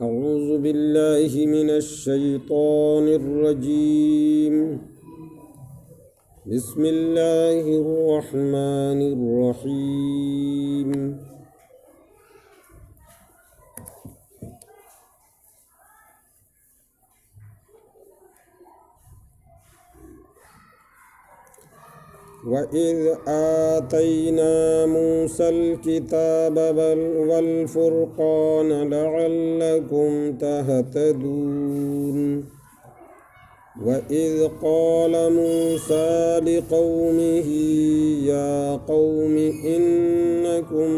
أعوذ بالله من الشيطان الرجيم. بسم الله الرحمن الرحيم. وَإِذْ آتَيْنَا مُوسَى الْكِتَابَ وَالْفُرْقَانَ لَعَلَّكُمْ تَهْتَدُونَ. وَإِذْ قَالَ مُوسَى لِقَوْمِهِ يَا قَوْمِ إِنَّكُمْ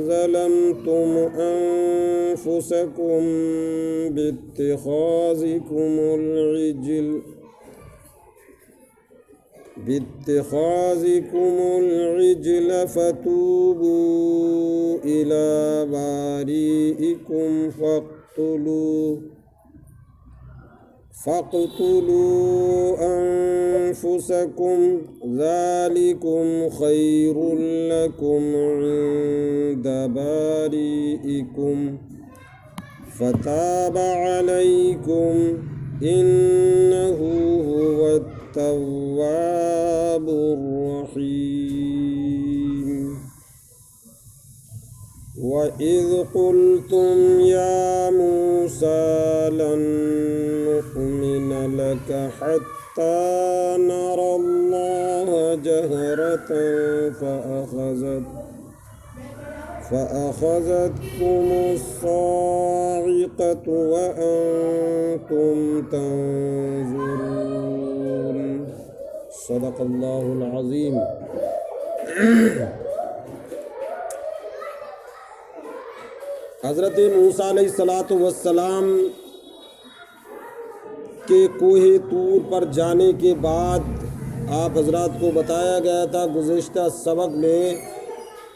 ظلمتم أنفسكم باتخاذكم العجل فتوبوا إلى بارئكم فاقتلوا أنفسكم ذلكم خير لكم عند بارئكم فتاب عليكم إنه هو التواب الرحيم. وَإِذْ قُلْتُمْ يَا مُوسَى لَن نُّؤْمِنَ لَكَ حَتَّى نَرَى اللَّهَ جَهْرَةً فَأَخَذَتْكُمُ الصَّاعِقَةُ وَأَنتُمْ تَنظُرُونَ. صدق اللہ العظیم. حضرت موسیٰ علیہ السلام کے کوہ طور پر جانے کے بعد آپ حضرات کو بتایا گیا تھا گزشتہ سبق میں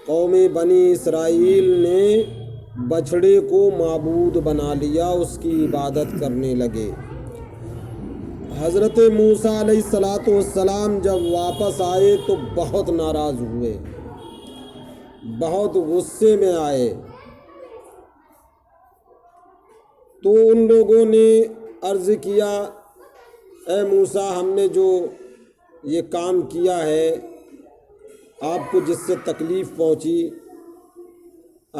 قوم بنی اسرائیل نے بچھڑے کو معبود بنا لیا، اس کی عبادت کرنے لگے. حضرت موسیٰ علیہ السلام جب واپس آئے تو بہت ناراض ہوئے، بہت غصے میں آئے. تو ان لوگوں نے عرض کیا، اے موسیٰ، ہم نے جو یہ کام کیا ہے، آپ کو جس سے تکلیف پہنچی،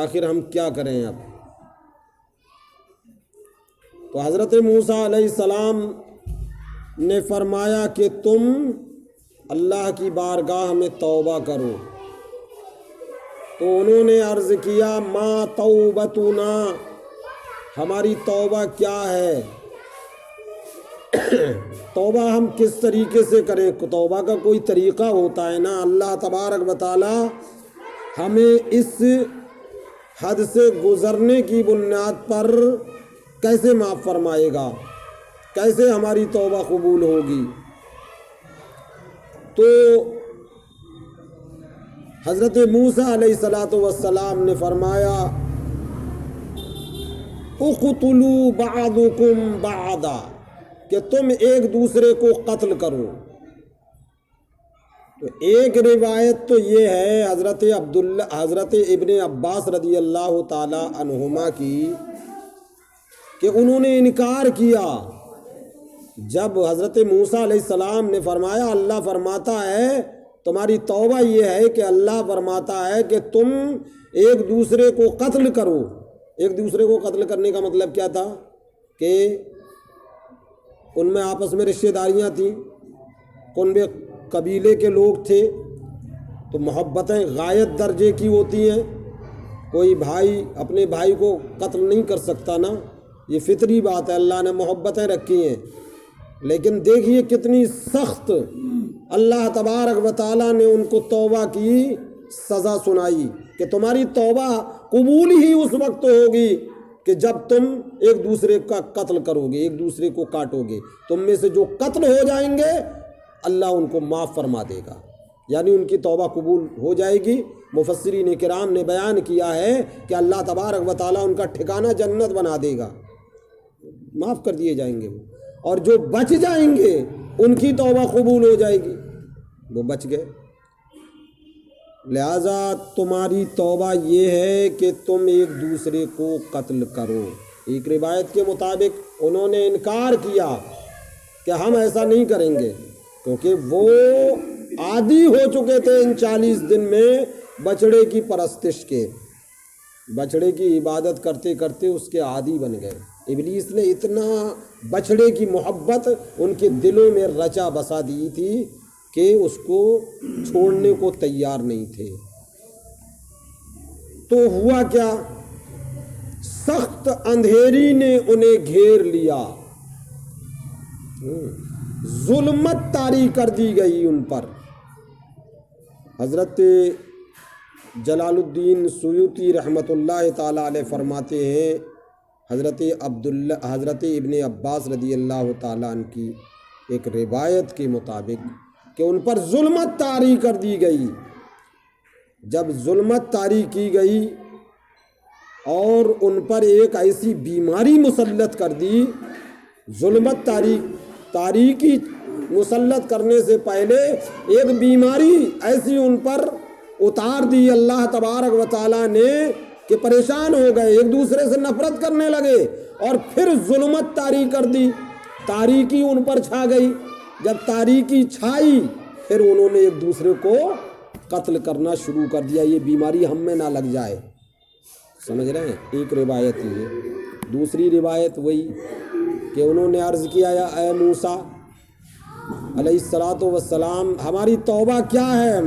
آخر ہم کیا کریں اب؟ تو حضرت موسیٰ علیہ السلام نے فرمایا کہ تم اللہ کی بارگاہ میں توبہ کرو. تو انہوں نے عرض کیا، ما توبتنا، ہماری توبہ کیا ہے؟ توبہ ہم کس طریقے سے کریں؟ توبہ کا کوئی طریقہ ہوتا ہے نا. اللہ تبارک و تعالی ہمیں اس حد سے گزرنے کی بنیاد پر کیسے معاف فرمائے گا؟ کیسے ہماری توبہ قبول ہوگی؟ تو حضرت موسیٰ علیہ السلام نے فرمایا، اقتلوا بعضکم بعضا، کہ تم ایک دوسرے کو قتل کرو. تو ایک روایت تو یہ ہے حضرت ابن عباس رضی اللہ تعالی عنہما کی کہ انہوں نے انکار کیا. جب حضرت موسیٰ علیہ السلام نے فرمایا، اللہ فرماتا ہے تمہاری توبہ یہ ہے کہ اللہ فرماتا ہے کہ تم ایک دوسرے کو قتل کرو. ایک دوسرے کو قتل کرنے کا مطلب کیا تھا؟ کہ ان میں آپس میں رشتہ داریاں تھیں، ان میں قبیلے کے لوگ تھے، تو محبتیں غایت درجے کی ہوتی ہیں. کوئی بھائی اپنے بھائی کو قتل نہیں کر سکتا نا، یہ فطری بات ہے، اللہ نے محبتیں رکھی ہیں. لیکن دیکھیے کتنی سخت اللہ تبارک و تعالیٰ نے ان کو توبہ کی سزا سنائی کہ تمہاری توبہ قبول ہی اس وقت ہوگی کہ جب تم ایک دوسرے کا قتل کرو گے، ایک دوسرے کو کاٹو گے. تم میں سے جو قتل ہو جائیں گے اللہ ان کو معاف فرما دے گا، یعنی ان کی توبہ قبول ہو جائے گی. مفسرین کرام نے بیان کیا ہے کہ اللہ تبارک و تعالیٰ ان کا ٹھکانہ جنت بنا دے گا، معاف کر دیے جائیں گے وہ. اور جو بچ جائیں گے ان کی توبہ قبول ہو جائے گی، وہ بچ گئے. لہذا تمہاری توبہ یہ ہے کہ تم ایک دوسرے کو قتل کرو۔ ایک روایت کے مطابق انہوں نے انکار کیا کہ ہم ایسا نہیں کریں گے، کیونکہ وہ عادی ہو چکے تھے ان 40 دن میں بچڑے کی پرستش کے، بچڑے کی عبادت کرتے کرتے اس کے عادی بن گئے۔ ابلیس نے اتنا بچڑے کی محبت ان کے دلوں میں رچا بسا دی تھی کہ اس کو چھوڑنے کو تیار نہیں تھے۔ تو ہوا کیا؟ سخت اندھیری نے انہیں گھیر لیا، ظلمت طاری کر دی گئی ان پر۔ حضرت جلال الدین سیوطی رحمۃ اللہ تعالیٰ علیہ فرماتے ہیں حضرت ابن عباس رضی اللہ تعالیٰ عنہ کی ایک روایت کے مطابق کہ ان پر ظلمت طاری کر دی گئی۔ جب ظلمت طاری کی گئی اور ان پر ایک ایسی بیماری مسلط کر دی، ظلمت تاریکی مسلط کرنے سے پہلے ایک بیماری ایسی ان پر اتار دی اللہ تبارک و تعالیٰ نے کہ پریشان ہو گئے، ایک دوسرے سے نفرت کرنے لگے، اور پھر ظلمت طاری کر دی، تاریکی ان پر چھا گئی۔ جب تاریکی چھائی پھر انہوں نے ایک دوسرے کو قتل کرنا شروع کر دیا، یہ بیماری ہم میں نہ لگ جائے۔ سمجھ رہے ہیں؟ ایک روایت یہ۔ دوسری روایت وہی کہ انہوں نے عرض کیا یا اے موسیٰ علیہ الصلاۃ والسلام، ہماری توبہ کیا ہے؟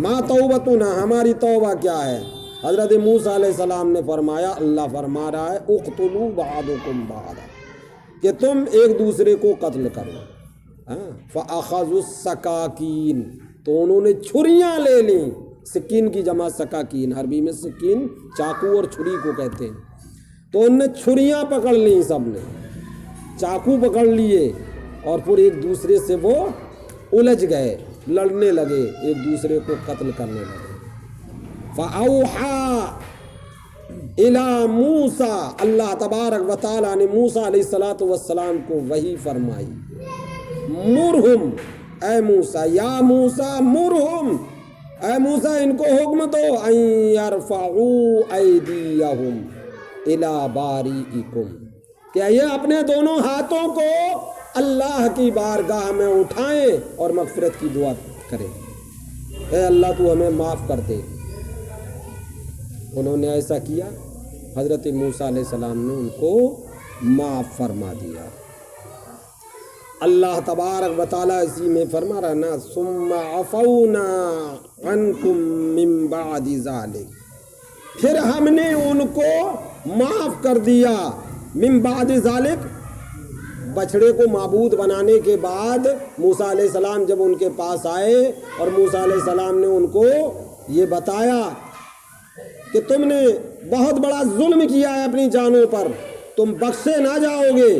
ما توبتنا، ہماری توبہ کیا ہے؟ حضرت موسیٰ علیہ السلام نے فرمایا، اللہ فرما رہا ہے اقتلوا بعضکم بعضا، کہ تم ایک دوسرے کو قتل کرو۔ فَأَخَذُوا السَّكَاكِينَ، تو انہوں نے چھریاں لے لیں، سکین کی جمع سکاکین، عربی میں سکین چاقو اور چھری کو کہتے ہیں۔ تو انہوں نے چھریاں پکڑ لیں، سب نے چاقو پکڑ لیے، اور پھر ایک دوسرے سے وہ الجھ گئے، لڑنے لگے، ایک دوسرے کو قتل کرنے لگے۔ فَأَوْحَى إِلَى مُوسَى، اللہ تبارک و تعالیٰ نے موسیٰ علیہ السلام کو وحی فرمائی، مرہم، اے موسیٰ، یا موسیٰ مرہم، اے موسیٰ ان کو حکم دو، ان یرفعوا ایدیہم الی باریئکم، کہ یہ اپنے دونوں ہاتھوں کو اللہ کی بارگاہ میں اٹھائیں اور مغفرت کی دعا کریں، اے اللہ تو ہمیں معاف کر دے۔ انہوں نے ایسا کیا، حضرت موسیٰ علیہ السلام نے ان کو معاف فرما دیا۔ اللہ تبارک و تعالیٰ اسی میں فرما رہا نا، ثم عفونا عنکم من بعد ذلک، پھر ہم نے ان کو معاف کر دیا، من بعد ذلک، بچڑے کو معبود بنانے کے بعد موسیٰ علیہ السلام جب ان کے پاس آئے اور موسیٰ علیہ السلام نے ان کو یہ بتایا کہ تم نے بہت بڑا ظلم کیا ہے اپنی جانوں پر، تم بخشے نہ جاؤ گے،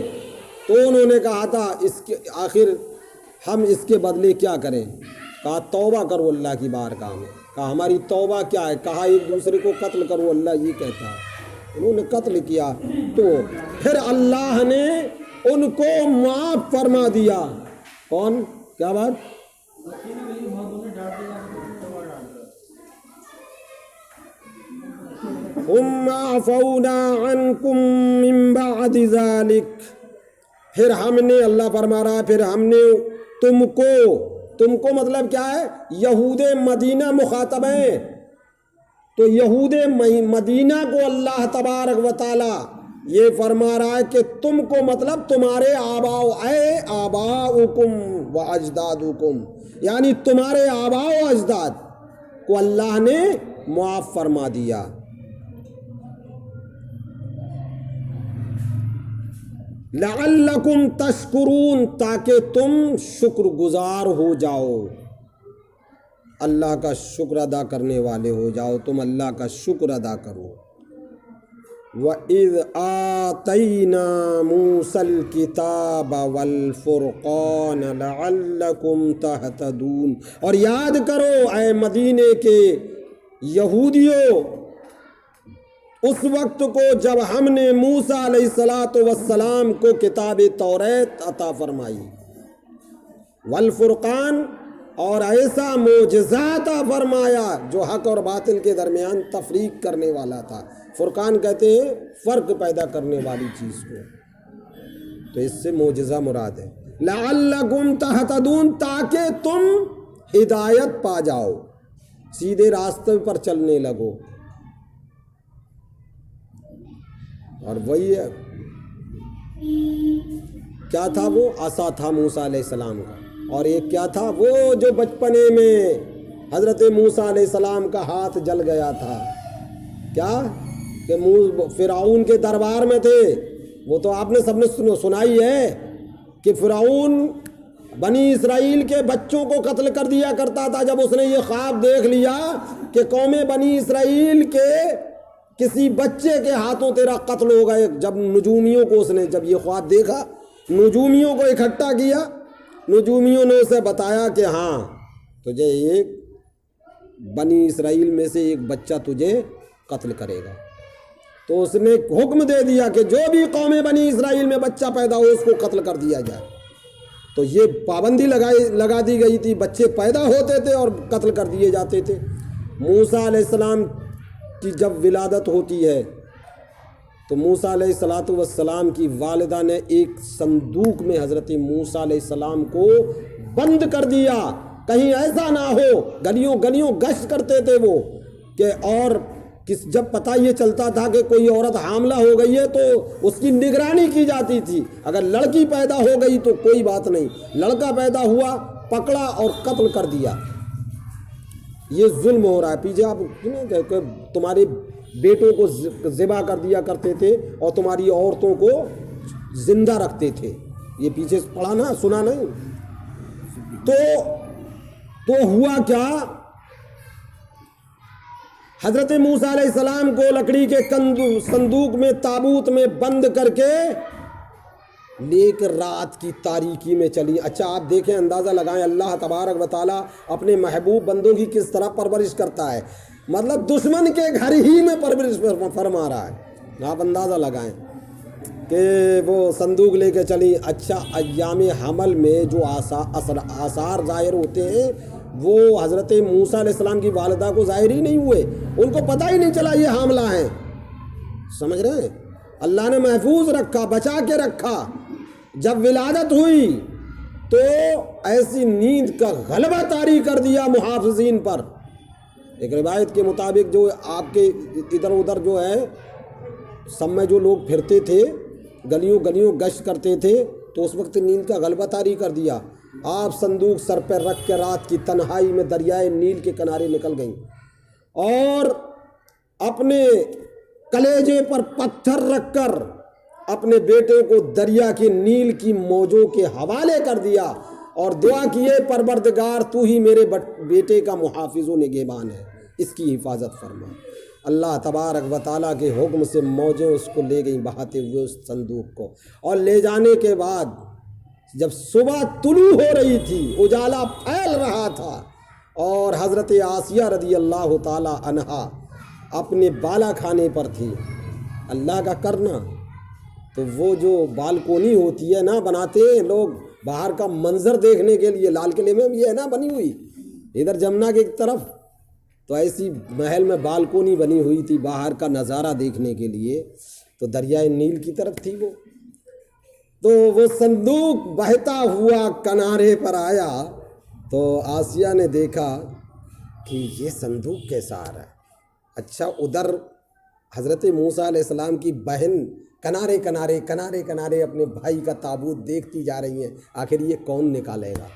تو انہوں نے کہا تھا اس کے آخر ہم اس کے بدلے کیا کریں؟ کہا توبہ کرو اللہ کی بارگاہ میں۔ کہا ہماری توبہ کیا ہے؟ کہا ایک دوسرے کو قتل کرو، اللہ یہ کہتا ہے۔ انہوں نے قتل کیا، تو پھر اللہ نے ان کو معاف فرما دیا۔ کون؟ کیا بات؟ ثم عفونا عنکم من بعد ذلک، پھر ہم نے، اللہ فرما رہا ہے پھر ہم نے تم کو مطلب کیا ہے؟ یہود مدینہ مخاطب ہیں، تو یہود مدینہ کو اللہ تبارک و تعالی یہ فرما رہا ہے کہ تم کو مطلب تمہارے آباؤکم و اجدادکم، یعنی تمہارے آباء و اجداد کو اللہ نے معاف فرما دیا۔ لعلکم تشکرون، تاکہ تم شکر گزار ہو جاؤ، اللہ کا شکر ادا کرنے والے ہو جاؤ، تم اللہ کا شکر ادا کرو۔ وَإِذْ آتَيْنَا مُوسَى الْكِتَابَ وَالْفُرْقَانَ لَعَلَّكُمْ تَهْتَدُونَ، اور یاد کرو اے مدینے کے یہودیوں، اس وقت کو جب ہم نے موسیٰ علیہ السلام کو کتاب توریت عطا فرمائی، والفرقان، اور ایسا معجزہ عطا فرمایا جو حق اور باطل کے درمیان تفریق کرنے والا تھا۔ فرقان کہتے ہیں فرق پیدا کرنے والی چیز کو، تو اس سے معجزہ مراد ہے۔ لعلکم تہتدون، تاکہ تم ہدایت پا جاؤ، سیدھے راستے پر چلنے لگو۔ اور وہی ہے، کیا تھا وہ؟ عصا تھا موسیٰ علیہ السلام کا، اور ایک کیا تھا؟ وہ جو بچپنے میں حضرت موسیٰ علیہ السلام کا ہاتھ جل گیا تھا، کیا کہ فرعون کے دربار میں تھے، وہ تو آپ نے سب نے سنائی ہے کہ فرعون بنی اسرائیل کے بچوں کو قتل کر دیا کرتا تھا۔ جب اس نے یہ خواب دیکھ لیا کہ قوم بنی اسرائیل کے کسی بچے کے ہاتھوں تیرا قتل ہو گئے، جب نجومیوں کو اس نے جب یہ خواب دیکھا، نجومیوں کو اکٹھا کیا، نجومیوں نے اسے بتایا کہ ہاں تجھے ایک بنی اسرائیل میں سے ایک بچہ تجھے قتل کرے گا۔ تو اس نے حکم دے دیا کہ جو بھی قوم بنی اسرائیل میں بچہ پیدا ہو اس کو قتل کر دیا جائے۔ تو یہ پابندی لگا دی گئی تھی، بچے پیدا ہوتے تھے اور قتل کر دیے جاتے تھے۔ موسیٰ علیہ السلام کی جب ولادت ہوتی ہے تو موسیٰ علیہ السلام کی والدہ نے ایک صندوق میں حضرت موسیٰ علیہ السلام کو بند کر دیا، کہیں ایسا نہ ہو۔ گلیوں گلیوں گشت کرتے تھے وہ کہ، اور جب پتہ یہ چلتا تھا کہ کوئی عورت حاملہ ہو گئی ہے تو اس کی نگرانی کی جاتی تھی۔ اگر لڑکی پیدا ہو گئی تو کوئی بات نہیں، لڑکا پیدا ہوا پکڑا اور قتل کر دیا۔ یہ ظلم ہو رہا ہے۔ پیچھے آپ کہ تمہارے بیٹوں کو ذبح کر دیا کرتے تھے اور تمہاری عورتوں کو زندہ رکھتے تھے، یہ پیچھے پڑھا نا، سنا نہیں؟ تو ہوا کیا؟ حضرت موسیٰ علیہ السلام کو لکڑی کے صندوق میں تابوت میں بند کر کے لے کر رات کی تاریکی میں چلی۔ اچھا آپ دیکھیں، اندازہ لگائیں اللہ تبارک و تعالیٰ اپنے محبوب بندوں کی کس طرح پرورش کرتا ہے، مطلب دشمن کے گھر ہی میں پرورش فرما رہا ہے۔ آپ اندازہ لگائیں کہ وہ صندوق لے کے چلی۔ اچھا ایام حمل میں جو آثار ظاہر ہوتے ہیں وہ حضرت موسیٰ علیہ السلام کی والدہ کو ظاہر ہی نہیں ہوئے، ان کو پتہ ہی نہیں چلا یہ حاملہ ہیں، سمجھ رہے ہیں؟ اللہ نے محفوظ رکھا، بچا کے رکھا۔ جب ولادت ہوئی تو ایسی نیند کا غلبہ طاری کر دیا محافظین پر۔ ایک روایت کے مطابق جو آپ کے ادھر ادھر جو ہے سب میں جو لوگ پھرتے تھے، گلیوں گلیوں گشت کرتے تھے، تو اس وقت نیند کا غلبہ طاری کر دیا۔ آپ صندوق سر پر رکھ کے رات کی تنہائی میں دریائے نیل کے کنارے نکل گئیں اور اپنے کلیجے پر پتھر رکھ کر اپنے بیٹے کو دریا کی نیل کی موجوں کے حوالے کر دیا اور دعا کیے، پروردگار تو ہی میرے بیٹے کا محافظ و نگہبان ہے، اس کی حفاظت فرما۔ اللہ تبارک و تعالیٰ کے حکم سے موجیں اس کو لے گئیں بہاتے ہوئے اس صندوق کو، اور لے جانے کے بعد جب صبح طلوع ہو رہی تھی، اجالا پھیل رہا تھا، اور حضرت آسیہ رضی اللہ تعالی عنہا اپنے بالا کھانے پر تھی۔ اللہ کا کرنا تو وہ جو بالکونی ہوتی ہے نا، بناتے ہیں لوگ باہر کا منظر دیکھنے کے لیے، لال قلعے میں بھی ہے نا بنی ہوئی ادھر جمنا کی طرف، تو ایسی محل میں بالکونی بنی ہوئی تھی باہر کا نظارہ دیکھنے کے لیے، تو دریائے نیل کی طرف تھی وہ۔ تو وہ صندوق بہتا ہوا کنارے پر آیا تو آسیہ نے دیکھا کہ یہ صندوق کیسا آ رہا ہے۔ اچھا ادھر حضرت موسیٰ علیہ السلام کی بہن کنارے کنارے کنارے کنارے اپنے بھائی کا تابوت دیکھتی جا رہی ہیں، آخر یہ کون نکالے گا؟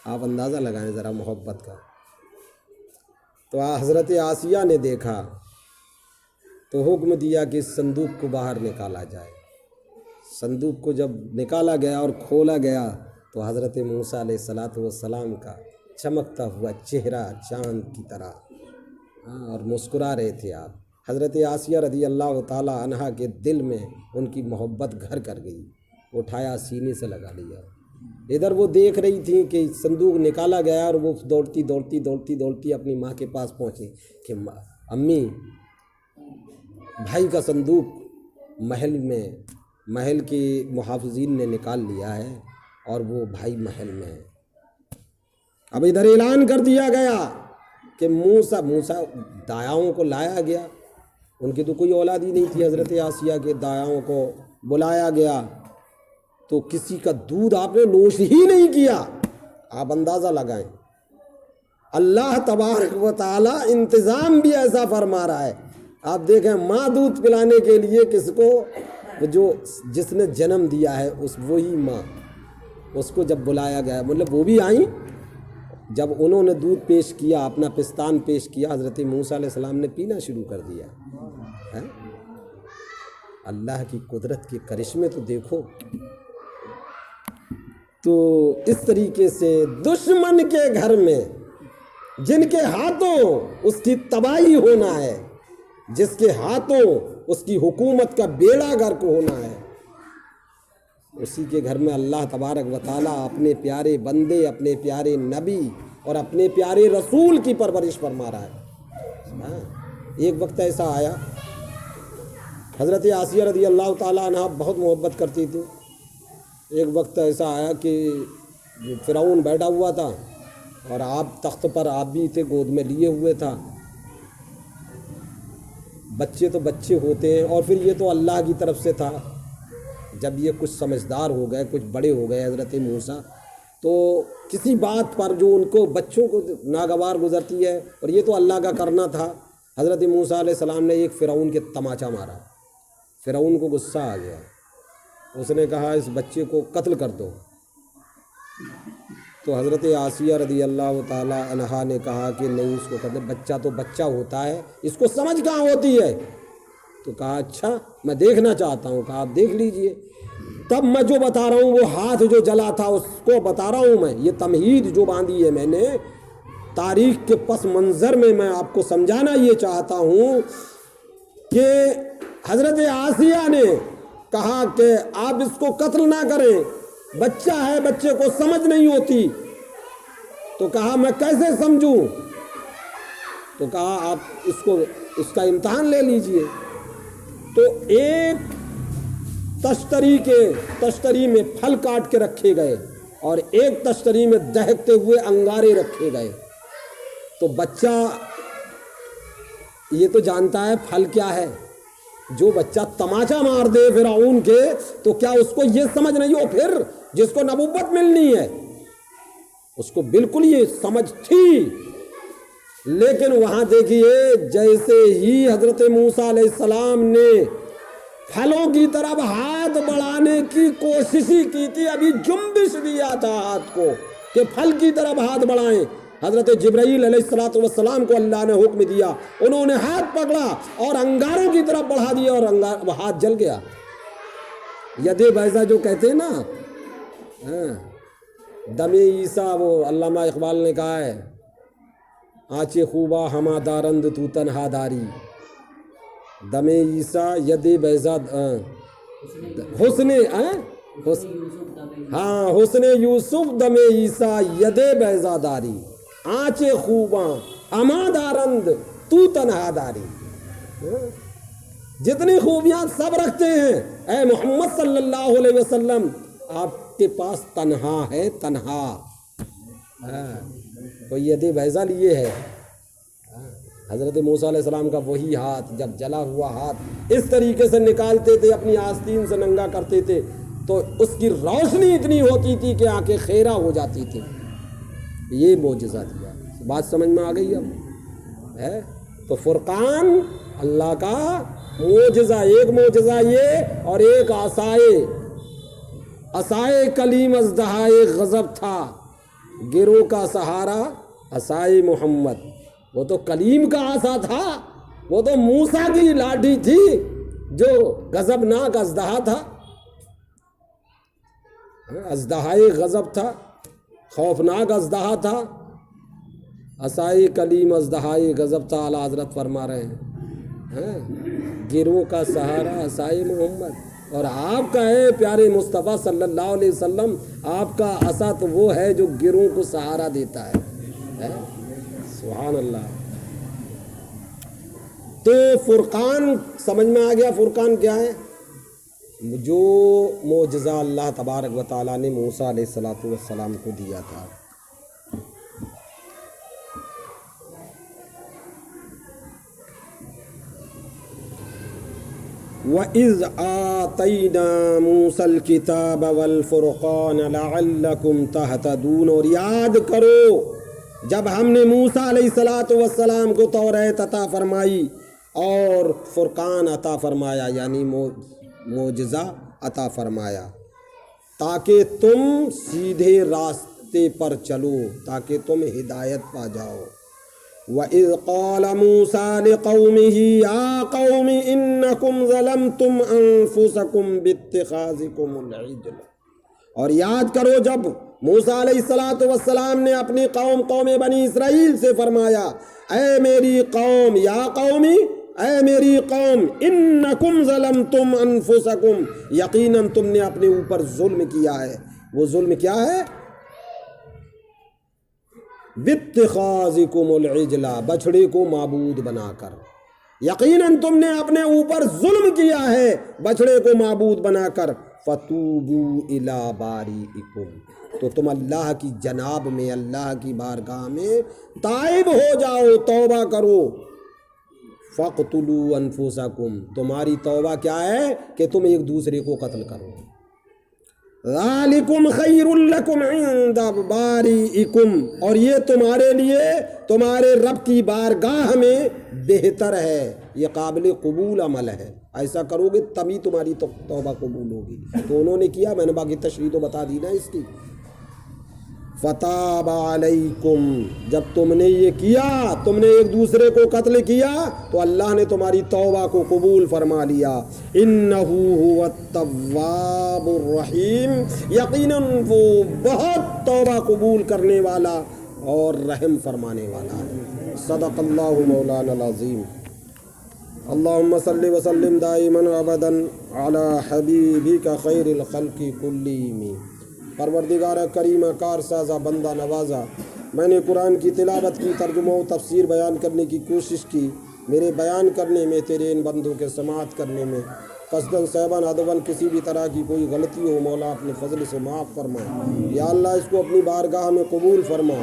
آپ اندازہ لگائیں ذرا محبت کا۔ تو حضرت آسیہ نے دیکھا تو حکم دیا کہ اس صندوق کو باہر نکالا جائے۔ صندوق کو جب نکالا گیا اور کھولا گیا تو حضرت موسیٰ علیہ السلام کا چمکتا ہوا چہرہ چاند کی طرح، اور مسکرا رہے تھے آپ۔ حضرت آسیہ رضی اللہ تعالی عنہا کے دل میں ان کی محبت گھر کر گئی، اٹھایا سینے سے لگا لیا۔ ادھر وہ دیکھ رہی تھی کہ صندوق نکالا گیا اور وہ دوڑتی دوڑتی دوڑتی دوڑتی اپنی ماں کے پاس پہنچی کہ امی، بھائی کا صندوق محل کے محافظین نے نکال لیا ہے اور وہ بھائی محل میں ہے۔ اب ادھر اعلان کر دیا گیا کہ موسیٰ دایاؤں کو لایا گیا، ان کی تو کوئی اولاد ہی نہیں تھی، حضرت آسیہ کے دایاؤں کو بلایا گیا تو کسی کا دودھ آپ نے نوش ہی نہیں کیا۔ آپ اندازہ لگائیں، اللہ تبارک و تعالی انتظام بھی ایسا فرما رہا ہے۔ آپ دیکھیں ماں دودھ پلانے کے لیے کس کو، جس نے جنم دیا ہے وہی ماں، اس کو جب بلایا گیا، مطلب وہ بھی آئیں، جب انہوں نے دودھ پیش کیا، اپنا پستان پیش کیا، حضرت موسیٰ علیہ السلام نے پینا شروع کر دیا ہے۔ اللہ کی قدرت کے کرشمے تو دیکھو۔ تو اس طریقے سے دشمن کے گھر میں جن کے ہاتھوں اس کی تباہی ہونا ہے، جس کے ہاتھوں اس کی حکومت کا بیڑا غرق ہونا ہے، اسی کے گھر میں اللہ تبارک و تعالیٰ اپنے پیارے بندے، اپنے پیارے نبی اور اپنے پیارے رسول کی پرورش فرما رہا ہے۔ ایک وقت ایسا آیا، حضرت آسیہ رضی اللہ تعالیٰ عنہ بہت محبت کرتی تھی۔ ایک وقت ایسا آیا کہ فرعون بیٹھا ہوا تھا اور آپ تخت پر، آپ بھی تھے، گود میں لیے ہوئے تھا۔ بچے تو بچے ہوتے ہیں، اور پھر یہ تو اللہ کی طرف سے تھا۔ جب یہ کچھ سمجھدار ہو گئے، کچھ بڑے ہو گئے حضرت موسیٰ، تو کسی بات پر جو ان کو بچوں کو ناگوار گزرتی ہے، اور یہ تو اللہ کا کرنا تھا، حضرت موسیٰ علیہ السلام نے ایک فرعون کے تماچا مارا۔ فرعون کو غصہ آ گیا، اس نے کہا اس بچے کو قتل کر دو۔ تو حضرت آسیہ رضی اللہ تعالی عنہا نے کہا کہ نہیں، اس کو قتل، بچہ تو بچہ ہوتا ہے، اس کو سمجھ کہاں ہوتی ہے؟ تو کہا اچھا میں دیکھنا چاہتا ہوں۔ کہا آپ دیکھ لیجئے۔ تب میں جو بتا رہا ہوں، وہ ہاتھ جو جلا تھا اس کو بتا رہا ہوں میں، یہ تمہید جو باندھی ہے میں نے تاریخ کے پس منظر میں آپ کو سمجھانا یہ چاہتا ہوں کہ حضرت آسیہ نے کہا کہ آپ اس کو قتل نہ کریں، بچہ ہے، بچے کو سمجھ نہیں ہوتی۔ تو کہا میں کیسے سمجھوں؟ تو کہا آپ اس کا امتحان لے لیجئے۔ تو ایک تشتری میں پھل کاٹ کے رکھے گئے اور ایک تشتری میں دہکتے ہوئے انگارے رکھے گئے۔ تو بچہ یہ تو جانتا ہے پھل کیا ہے۔ جو بچہ تماچا مار دے فرعون کے، تو کیا اس کو یہ سمجھ نہیں ہو؟ پھر جس کو نبوت ملنی ہے اس کو بالکل یہ سمجھ تھی۔ لیکن وہاں دیکھیے، جیسے ہی حضرت موسیٰ علیہ السلام نے پھلوں کی طرف ہاتھ بڑھانے کی کوشش ہی کی تھی، ابھی جنبش دیا تھا ہاتھ کو کہ پھل کی طرف ہاتھ بڑھائیں، حضرت جبرائیل علیہ السلام کو اللہ نے حکم دیا، انہوں نے ہاتھ پکڑا اور انگاروں کی طرف بڑھا دیا اور وہ ہاتھ جل گیا۔ ید بیضا جو کہتے ہیں نا، دم عیسیٰ، وہ علامہ اقبال نے کہا ہے، آنچے خوبا ہما دارند تو تنہا داری، دم عیسیٰ ید بیضا، حسن یوسف دم عیسیٰ ید بیضا داری، آنچے خوباں ہما دارند تو تنہا داری۔ جتنی خوبیاں سب رکھتے ہیں، اے محمد صلی اللہ علیہ وسلم آپ کے پاس تنہا ہے، تنہا۔ تو ید بیضا لیے ہے حضرت موسیٰ علیہ السلام کا وہی ہاتھ، جب جلا ہوا ہاتھ اس طریقے سے نکالتے تھے، اپنی آستین سے ننگا کرتے تھے، تو اس کی روشنی اتنی ہوتی تھی کہ آنکھیں خیرہ ہو جاتی تھی۔ یہ معجزہ دیا، بات سمجھ میں آ گئی اب ہے؟ تو فرقان اللہ کا معجزہ، ایک معجزہ یہ، اور ایک عصائے کلیم ازدہائے غضب تھا، گروہ کا سہارا عصائے محمد۔ وہ تو کلیم کا عصا تھا، وہ تو موسیٰ کی لاٹھی تھی جو غضبناک ازدہا تھا، ازدہائے غضب تھا، خوفناک ازدہا تھا، عصائے کلیم ازدہائے غضب تھا۔ اعلیٰ حضرت فرما رہے ہیں گروہ کا سہارا عصائے محمد، اور آپ کا ہے پیارے مصطفیٰ صلی اللہ علیہ وسلم، آپ کا عصا تو وہ ہے جو گروہ کو سہارا دیتا ہے۔ سبحان اللہ۔ تو فرقان سمجھ میں آ گیا، فرقان کیا ہے؟ جو معجزہ اللہ تبارک و تعالیٰ نے موسیٰ علیہ السلام کو دیا تھا، وَإِذْ آتَيْنَا مُوسَى الْكِتَابَ وَالْفُرْقَانَ لَعَلَّكُمْ تَهْتَدُونَ، اور یاد کرو جب ہم نے موسیٰ علیہ الصلاۃ والسلام کو توریت عطا فرمائی اور فرقان عطا فرمایا، یعنی معجزہ عطا فرمایا، تاکہ تم سیدھے راستے پر چلو، تاکہ تم ہدایت پا جاؤ۔ وَإِذْ قَالَ مُوسَىٰ لِقَوْمِهِ يَا قَوْمِ إِنَّكُمْ ظَلَمْتُمْ أَنفُسَكُمْ بِاتِّخَاذِكُمُ الْعِجْلَ، اور یاد کرو جب موسیٰ علیہ الصلاۃ والسلام نے اپنی قوم بنی اسرائیل سے فرمایا، اے میری قوم، یا قومی، اے میری قوم، انکم ظلمتم انفسکم، یقیناً تم نے اپنے اوپر ظلم کیا ہے۔ وہ ظلم کیا ہے؟ باتخاذکم العجل، بچڑے کو معبود بنا کر، یقیناً تم نے اپنے اوپر ظلم کیا ہے بچڑے کو معبود بنا کر۔ فتوبوا الی باریئکم، تو تم اللہ کی جناب میں، اللہ کی بارگاہ میں تائب ہو جاؤ، توبہ کرو۔ فَاقْتُلُوا أَنفُسَكُمْ، تمہاری توبہ کیا ہے کہ تم ایک دوسرے کو قتل کرو۔ ذَلِكُمْ خَيْرٌ لَكُمْ عِنْدَ بَارِئِكُمْ، اور یہ تمہارے لیے تمہارے رب کی بارگاہ میں بہتر ہے، یہ قابل قبول عمل ہے، ایسا کرو گے تبھی تمہاری توبہ قبول ہوگی۔ تو انہوں نے کیا، میں نے باقی تشریح تو بتا دی نا اس کی۔ فتاب علیکم، جب تم نے یہ کیا، تم نے ایک دوسرے کو قتل کیا، تو اللہ نے تمہاری توبہ کو قبول فرما لیا۔ انہ هو التواب الرحیم، یقیناً وہ بہت توبہ قبول کرنے والا اور رحم فرمانے والا ہے۔ صدق اللہ مولانا العظیم۔ اللہم صلی وسلم دائما ابدا علی حبیبک خیر الخلق کلہم۔ پروردگار کریمہ کار سازا بندہ نوازا، میں نے قرآن کی تلاوت کی، ترجمہ و تفسیر بیان کرنے کی کوشش کی، میرے بیان کرنے میں، تیرے ان بندوں کے سماعت کرنے میں قصداً صحباً عدوًا کسی بھی طرح کی کوئی غلطی ہو، مولا اپنے فضل سے معاف فرما۔ یا اللہ اس کو اپنی بارگاہ میں قبول فرما،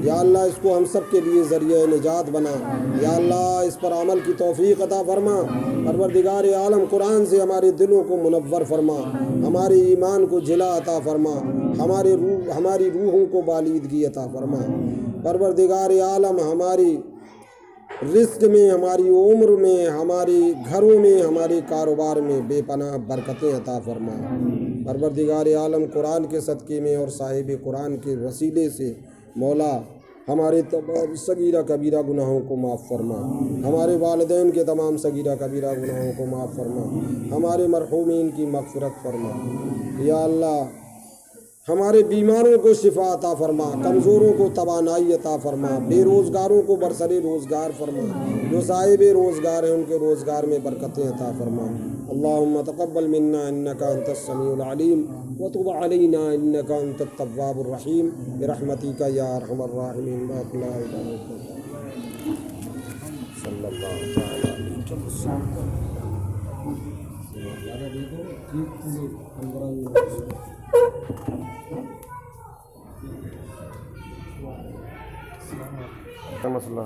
یا اللہ اس کو ہم سب کے لیے ذریعہ نجات بنا، یا اللہ اس پر عمل کی توفیق عطا فرما۔ پروردگار عالم قرآن سے ہمارے دلوں کو منور فرما، ہمارے ایمان کو جلا عطا فرما، ہماری روحوں کو بالیدگی عطا فرما۔ پروردگار عالم ہماری رزق میں، ہماری عمر میں، ہمارے گھروں میں، ہمارے کاروبار میں بے پناہ برکتیں عطا فرما۔ پروردگار عالم قرآن کے صدقے میں اور صاحب قرآن کے وسیلے سے مولا ہمارے تمام صغیرہ کبیرہ گناہوں کو معاف فرما، ہمارے والدین کے تمام صغیرہ کبیرہ گناہوں کو معاف فرما، ہمارے مرحومین کی مغفرت فرما۔ یا اللہ ہمارے بیماروں کو شفا عطا فرما، کمزوروں کو توانائی عطا فرما، بے روزگاروں کو برسر روزگار فرما، جو صاحب روزگار ہیں ان کے روزگار میں برکتیں عطا فرما۔ اللہم تقبل منا انک انت السمیع العلیم وتب علینا انک انت التواب الرحیم برحمتک یا ارحم الراحمین۔ لا الہ الا انت صلی اللہ تعالی علیہ وسلم۔ کیا مسئلہ؟